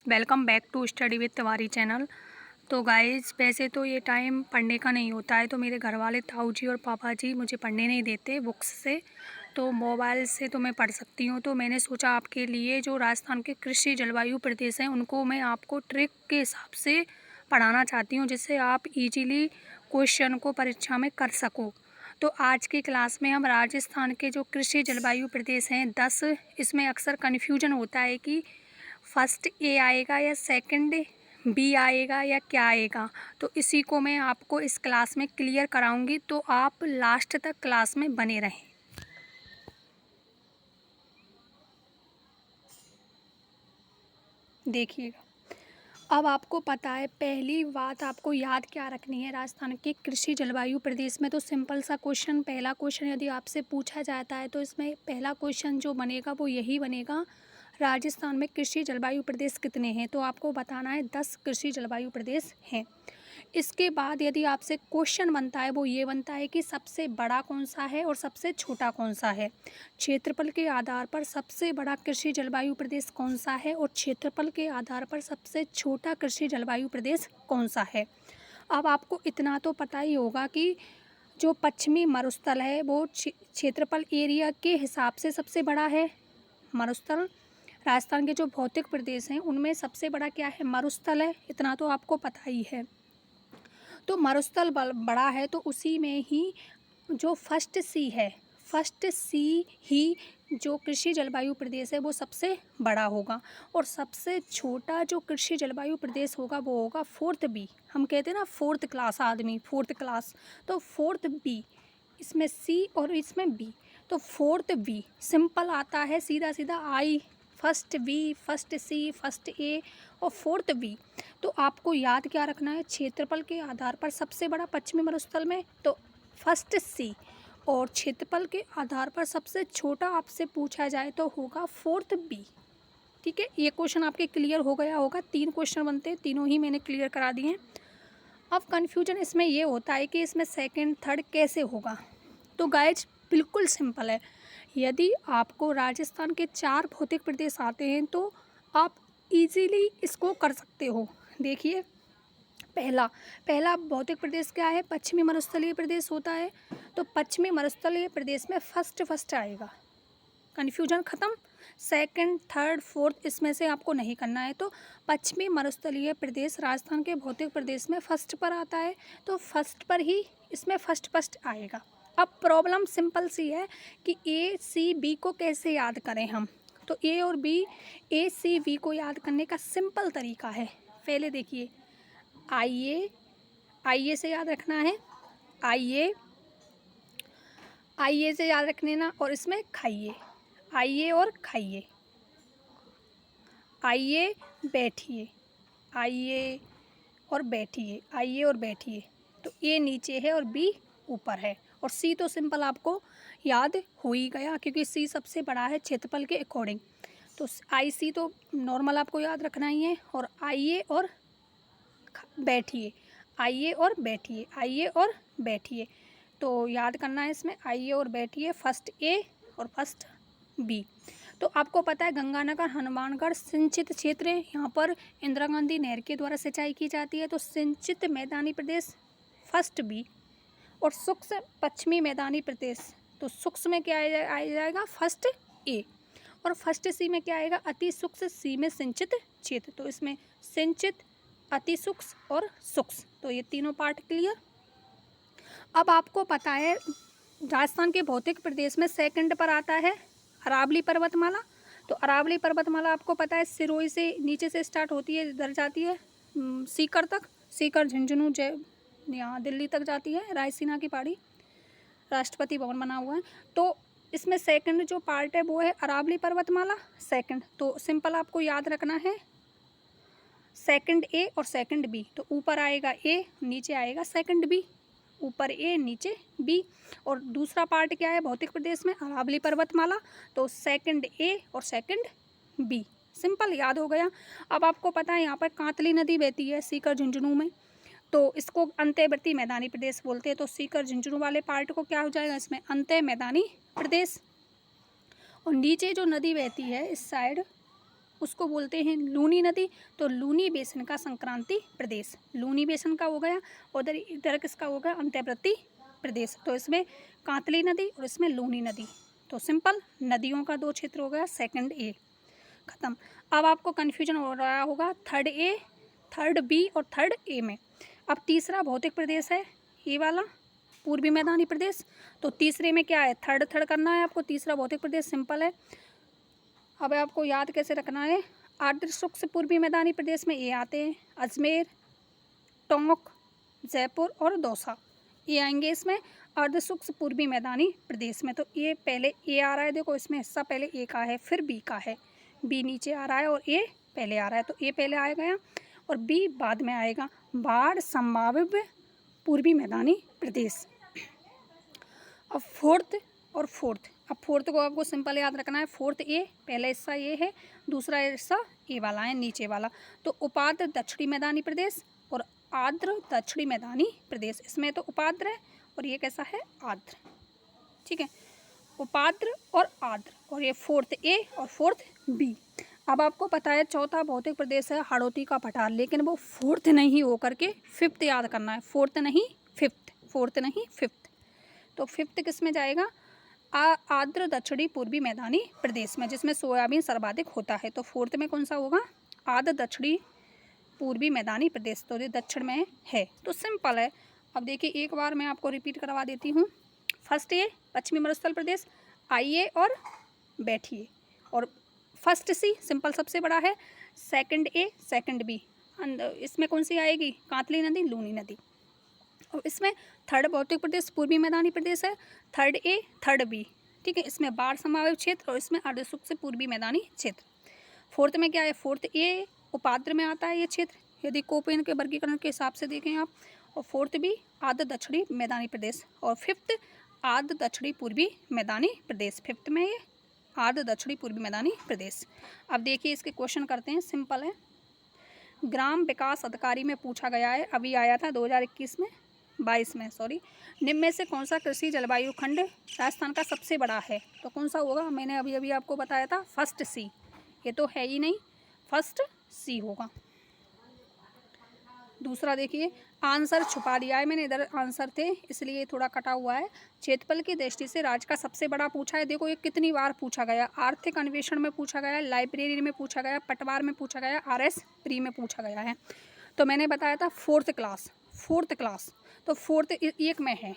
Welcome back to study with Tiwari channel. तो guys, वैसे तो ये टाइम पढ़ने का नहीं होता है, तो मेरे घर वाले ताऊ जी और पापा जी मुझे पढ़ने नहीं देते बुक्स से, तो मोबाइल से तो मैं पढ़ सकती हूँ। तो मैंने सोचा आपके लिए जो राजस्थान के कृषि जलवायु प्रदेश हैं उनको मैं आपको ट्रिक के हिसाब से पढ़ाना चाहती हूँ, जिससे आप इजीली क्वेश्चन को परीक्षा में कर सको। तो आज की क्लास में हम राजस्थान के जो कृषि जलवायु प्रदेश हैं 10, इसमें अक्सर कन्फ्यूजन होता है कि फर्स्ट ए आएगा या सेकंड बी आएगा या क्या आएगा। तो इसी को मैं आपको इस क्लास में क्लियर कराऊंगी, तो आप लास्ट तक क्लास में बने रहें। देखिएगा, अब आपको पता है, पहली बात आपको याद क्या रखनी है राजस्थान के कृषि जलवायु प्रदेश में। तो सिंपल सा क्वेश्चन, पहला क्वेश्चन यदि आपसे पूछा जाता है तो इसमें पहला क्वेश्चन जो बनेगा वो यही बनेगा, राजस्थान में कृषि जलवायु प्रदेश कितने हैं। तो आपको बताना है 10 कृषि जलवायु प्रदेश हैं। इसके बाद यदि आपसे क्वेश्चन बनता है वो ये बनता है कि सबसे बड़ा कौन सा है और सबसे छोटा कौन सा है। क्षेत्रफल के आधार पर सबसे बड़ा कृषि जलवायु प्रदेश कौन सा है और क्षेत्रफल के आधार पर सबसे छोटा कृषि जलवायु प्रदेश कौन सा है। अब आपको इतना तो पता ही होगा कि जो पश्चिमी मरुस्थल है वो क्षेत्रफल एरिया के हिसाब से सबसे बड़ा है। मरुस्थल राजस्थान के जो भौतिक प्रदेश हैं उनमें सबसे बड़ा क्या है, मरुस्थल है। इतना तो आपको पता ही है। तो मरुस्थल बड़ा है तो उसी में ही जो फर्स्ट सी है, फर्स्ट सी ही जो कृषि जलवायु प्रदेश है वो सबसे बड़ा होगा। और सबसे छोटा जो कृषि जलवायु प्रदेश होगा वो होगा फोर्थ बी। हम कहते हैं ना फोर्थ क्लास आदमी, फोर्थ क्लास, तो फोर्थ बी। इसमें सी और इसमें बी, तो फोर्थ बी सिंपल आता है, सीधा सीधा आई। First B, first C, first A और फोर्थ बी। तो आपको याद क्या रखना है, क्षेत्रफल के आधार पर सबसे बड़ा पश्चिमी मरुस्थल में तो फर्स्ट सी, और क्षेत्रफल के आधार पर सबसे छोटा आपसे पूछा जाए तो होगा फोर्थ बी। ठीक है, ये क्वेश्चन आपके क्लियर हो गया होगा। 3 क्वेश्चन बनते हैं, तीनों ही मैंने क्लियर करा दिए हैं। अब कन्फ्यूजन इसमें ये होता है कि इसमें सेकंड थर्ड कैसे होगा। तो गाइज बिल्कुल सिंपल है, यदि आपको राजस्थान के 4 भौतिक प्रदेश आते हैं तो आप इजीली इसको कर सकते हो। देखिए, पहला भौतिक प्रदेश क्या है, पश्चिमी मरुस्थलीय प्रदेश होता है। तो पश्चिमी मरुस्थलीय प्रदेश में फर्स्ट आएगा, कन्फ्यूजन ख़त्म। सेकंड थर्ड फोर्थ इसमें से आपको नहीं करना है। तो पश्चिमी मरुस्थलीय प्रदेश राजस्थान के भौतिक प्रदेश में फर्स्ट पर आता है, तो फर्स्ट पर ही इसमें फर्स्ट आएगा। अब प्रॉब्लम सिंपल सी है कि ए सी बी को कैसे याद करें हम। तो ए और बी, ए सी बी को याद करने का सिंपल तरीका है। पहले देखिए, आइए से याद रखना है, आइए से याद रखने ना, और इसमें खाइए, आइए और खाइए, आइए बैठिए, आइए और बैठिए, आइए और बैठिए। तो ए नीचे है और बी ऊपर है, और सी तो सिंपल आपको याद हो ही गया क्योंकि सी सबसे बड़ा है क्षेत्रफल के अकॉर्डिंग। तो आई सी तो नॉर्मल आपको याद रखना ही है। और आइए और बैठिए, आइए और बैठिए, आइए और बैठिए। तो याद करना है इसमें आइए और बैठिए, फर्स्ट ए और फर्स्ट बी। तो आपको पता है गंगानगर हनुमानगढ़ सिंचित क्षेत्र है, यहाँ पर इंदिरा गांधी नहर के द्वारा सिंचाई की जाती है। तो सिंचित मैदानी प्रदेश फर्स्ट बी, और शुष्क पश्चिमी मैदानी प्रदेश, तो शुष्क में क्या आ जाएगा, फर्स्ट ए। और फर्स्ट सी में क्या आएगा, अति शुष्क, सी में सिंचित क्षेत्र। तो इसमें सिंचित, अति शुष्क और शुष्क, तो ये तीनों पार्ट क्लियर। अब आपको पता है राजस्थान के भौतिक प्रदेश में सेकंड पर आता है अरावली पर्वतमाला। तो अरावली पर्वतमाला आपको पता है सिरोही से नीचे से स्टार्ट होती है, इधर जाती है सीकर तक, सीकर झुंझुनू यहाँ दिल्ली तक जाती है, रायसीना की पहाड़ी, राष्ट्रपति भवन बना हुआ है। तो इसमें सेकंड जो पार्ट है वो है अरावली पर्वतमाला सेकंड। तो सिंपल आपको याद रखना है सेकंड ए और सेकंड बी। तो ऊपर आएगा ए, नीचे आएगा सेकंड बी, ऊपर ए नीचे बी। और दूसरा पार्ट क्या है भौतिक प्रदेश में, अरावली पर्वतमाला, तो सेकंड ए और सेकंड बी। सिंपल याद हो गया। अब आपको पता है यहाँ पर कांतली नदी बहती है सीकर झुंझुनू में, तो इसको अंतर्वर्ती मैदानी प्रदेश बोलते हैं। तो सीकर झुंझुनू वाले पार्ट को क्या हो जाएगा, इसमें अंतः मैदानी प्रदेश। और नीचे जो नदी बहती है इस साइड, उसको बोलते हैं लूनी नदी। तो लूनी बेसिन का संक्रांति प्रदेश, लूनी बेसिन का हो गया। उधर इधर किसका हो गया, अंतर्वर्ती प्रदेश। तो इसमें कांतली नदी और इसमें लूनी नदी। तो सिंपल नदियों का 2 क्षेत्र हो गया, सेकंड ए खत्म। अब आपको कन्फ्यूजन हो रहा होगा थर्ड ए, थर्ड बी और थर्ड ए में। अब तीसरा भौतिक प्रदेश है ये वाला, पूर्वी मैदानी प्रदेश। तो तीसरे में क्या है, थर्ड थर्ड करना है आपको। तीसरा भौतिक प्रदेश सिंपल है। अब आपको याद कैसे रखना है, आर्द्र शुष्क पूर्वी मैदानी प्रदेश में ये आते हैं, अजमेर, टोंक, जयपुर और दौसा, ये आएंगे इसमें अर्ध शुष्क पूर्वी मैदानी प्रदेश में। तो ये पहले ए आ रहा है, देखो इसमें हिस्सा पहले ए का है फिर बी का है, बी नीचे आ रहा है और ए पहले आ रहा है। तो ए पहले आएगा और बी बाद में आएगा, बाढ़ संभाव्य पूर्वी मैदानी प्रदेश। अब फोर्थ और फोर्थ, अब फोर्थ को आपको सिंपल याद रखना है, फोर्थ ए, पहला हिस्सा ये है, दूसरा हिस्सा ए वाला है नीचे वाला। तो उपाद्र दक्षिणी मैदानी प्रदेश और आर्द्र दक्षिणी मैदानी प्रदेश, इसमें तो उपाद्र है और ये कैसा है, आर्द्र। ठीक है, उपाद्र और आर्द्र, और ये फोर्थ ए और फोर्थ बी। अब आपको पता है चौथा भौतिक प्रदेश है हाड़ौती का पठार, लेकिन वो फोर्थ नहीं हो करके फिफ्थ याद करना है, फोर्थ नहीं फिफ्थ, फोर्थ नहीं फिफ्थ। तो फिफ्थ किस में जाएगा, आर्द्र दक्षिणी पूर्वी मैदानी प्रदेश में, जिसमें सोयाबीन सर्वाधिक होता है। तो फोर्थ में कौन सा होगा, आर्द्र दक्षिणी पूर्वी मैदानी प्रदेश, तो ये दक्षिण में है। तो सिंपल है। अब देखिए एक बार मैं आपको रिपीट करवा देती हूँ। फर्स्ट ए पश्चिमी मरुस्थल प्रदेश, आइए और बैठिए। और फर्स्ट सी सिंपल सबसे बड़ा है, सेकंड ए सेकंड बी, इसमें कौन सी आएगी, कांतली नदी लूनी नदी। और इसमें थर्ड भौतिक प्रदेश पूर्वी मैदानी प्रदेश है, थर्ड ए थर्ड बी। ठीक है, इसमें बाढ़ समावेश क्षेत्र और इसमें अर्ध शुष्क पूर्वी मैदानी क्षेत्र। फोर्थ में क्या है, फोर्थ ए उपाद्र में आता है ये क्षेत्र, यदि कोपेन के वर्गीकरण के हिसाब से देखें आप। और फोर्थ बी आर्द्र दक्षिणी मैदानी प्रदेश, और फिफ्थ आर्द्र दक्षिणी पूर्वी मैदानी प्रदेश, फिफ्थ में ये आर्द्र दक्षिणी पूर्वी मैदानी प्रदेश। अब देखिए इसके क्वेश्चन करते हैं, सिंपल है। ग्राम विकास अधिकारी में पूछा गया है, अभी आया था 2021 में 22 में सॉरी, निम्न में से कौन सा कृषि जलवायु खंड राजस्थान का सबसे बड़ा है। तो कौन सा होगा, मैंने अभी अभी आपको बताया था फर्स्ट सी, ये तो है ही नहीं, फर्स्ट सी होगा। दूसरा देखिए आंसर छुपा दिया है मैंने, इधर आंसर थे इसलिए थोड़ा कटा हुआ है। क्षेत्रफल की दृष्टि से राज्य का सबसे बड़ा पूछा है, देखो ये कितनी बार पूछा गया, आर्थिक अन्वेषण में पूछा गया, लाइब्रेरी में पूछा गया, पटवार में पूछा गया, RS प्री में पूछा गया है। तो मैंने बताया था फोर्थ क्लास, तो फोर्थ एक में है।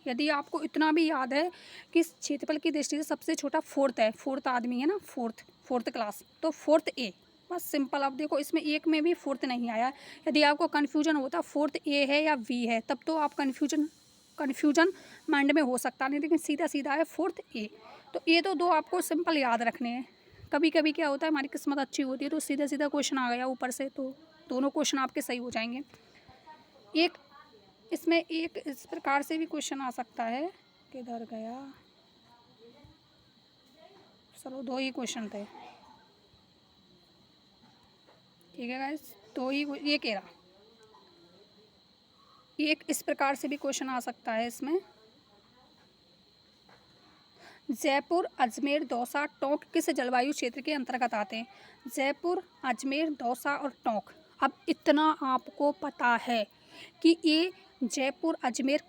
यदि आपको इतना भी याद है कि क्षेत्रफल की दृष्टि से सबसे छोटा फोर्थ है, फोर्थ आदमी है ना, फोर्थ क्लास, तो फोर्थ ए, बस सिंपल। अब देखो इसमें एक में भी फोर्थ नहीं आया। यदि आपको कन्फ्यूजन होता फोर्थ ए है या वी है, तब तो आप कन्फ्यूजन माइंड में हो सकता नहीं, लेकिन सीधा सीधा है फोर्थ ए। तो ये तो दो आपको सिंपल याद रखने हैं। कभी कभी क्या होता है, हमारी किस्मत अच्छी होती है तो सीधा सीधा क्वेश्चन आ गया ऊपर से, तो दोनों क्वेश्चन आपके सही हो जाएंगे। एक इसमें एक इस प्रकार से भी क्वेश्चन आ सकता है, किधर गया, चलो 2 ही क्वेश्चन थे, ठीक है गाइस, 2 ही, ये कह रहा, एक इस प्रकार से भी क्वेश्चन आ सकता है इसमें, जयपुर, अजमेर, दौसा, टोंक किस जलवायु क्षेत्र के अंतर्गत आते हैं। जयपुर, अजमेर, दौसा और टोंक। अब इतना आपको पता है कि ये जयपुर अजमेर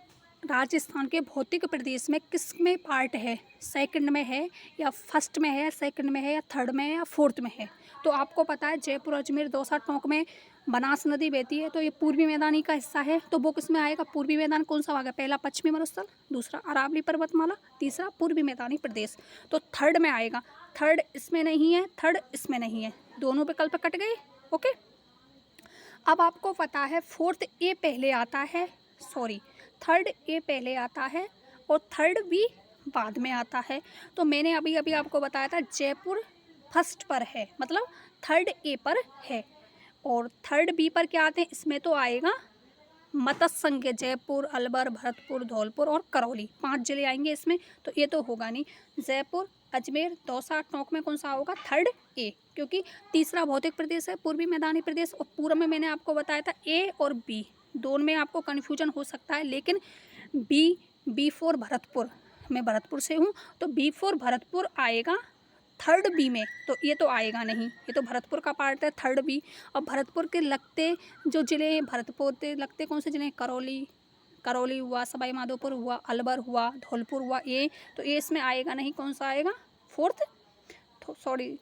राजस्थान के भौतिक प्रदेश में किस में पार्ट है, सेकंड में है या फर्स्ट में है, सेकंड में है या थर्ड में है या फोर्थ में है। तो आपको पता है जयपुर, अजमेर, दौसा, टोंक में बनास नदी बहती है, तो ये पूर्वी मैदानी का हिस्सा है। तो वो किस में आएगा, पूर्वी मैदान कौन सा आ गया, पहला पश्चिमी मरुस्थल, दूसरा अरावली पर्वतमाला, तीसरा पूर्वी मैदानी प्रदेश। तो थर्ड में आएगा, थर्ड इसमें नहीं है, थर्ड इसमें नहीं है, दोनों विकल्प कट गए। ओके, अब आपको पता है फोर्थ ए पहले आता है, सॉरी थर्ड ए पहले आता है और थर्ड बी बाद में आता है। तो मैंने अभी अभी आपको बताया था जयपुर फर्स्ट पर है, मतलब थर्ड ए पर है, और थर्ड बी पर क्या आते हैं, इसमें तो आएगा मत्स्य संघ, जयपुर, अलवर, भरतपुर, धौलपुर और करौली, 5 जिले आएंगे इसमें। तो ये तो होगा नहीं, जयपुर, अजमेर, दौसा, टोंक में कौन सा होगा, थर्ड ए, क्योंकि तीसरा भौतिक प्रदेश है पूर्वी मैदानी प्रदेश, और पूर्व में मैंने आपको बताया था ए और बी, दोनों में आपको कन्फ्यूजन हो सकता है, लेकिन बी फॉर भरतपुर, मैं भरतपुर से हूँ तो बी फॉर भरतपुर आएगा थर्ड बी में, तो ये तो आएगा नहीं, ये तो भरतपुर का पार्ट है, थर्ड बी। और भरतपुर के लगते जो ज़िले हैं, भरतपुर के लगते कौन से ज़िले हैं, करौली हुआ, सवाई माधोपुर हुआ, अलवर हुआ, धौलपुर हुआ, ये तो ये इसमें आएगा नहीं, कौन सा आएगा, फोर्थ, सॉरी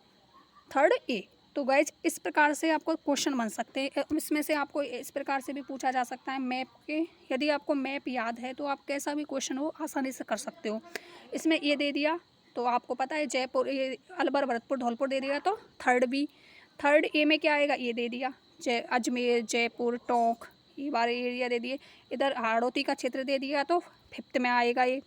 थर्ड ए। तो गाइज इस प्रकार से आपको क्वेश्चन बन सकते हैं। इसमें से आपको इस प्रकार से भी पूछा जा सकता है मैप के, यदि आपको मैप याद है तो आप कैसा भी क्वेश्चन हो आसानी से कर सकते हो। इसमें ये दे दिया तो आपको पता है जयपुर, ये अलवर, भरतपुर, धौलपुर दे दिया तो थर्ड बी। थर्ड ए में क्या आएगा, ये दे दिया अजमेर, जयपुर, टोंक, ये बारे एरिया दे दिए। इधर हाड़ौती का क्षेत्र दे दिया तो फिफ्थ में आएगा ये।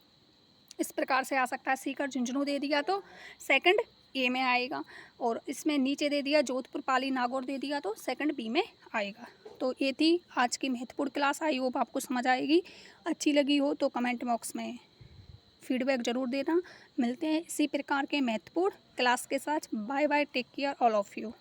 इस प्रकार से आ सकता है। सीकर, झुंझुनू दे दिया तो सेकंड ए में आएगा। और इसमें नीचे दे दिया जोधपुर, पाली, नागौर दे दिया तो सेकंड बी में आएगा। तो ये थी आज की महत्वपूर्ण क्लास। आई होप आपको समझ आएगी। अच्छी लगी हो तो कमेंट बॉक्स में फीडबैक ज़रूर देना। मिलते हैं इसी प्रकार के महत्वपूर्ण क्लास के साथ। Bye bye, take care all of you.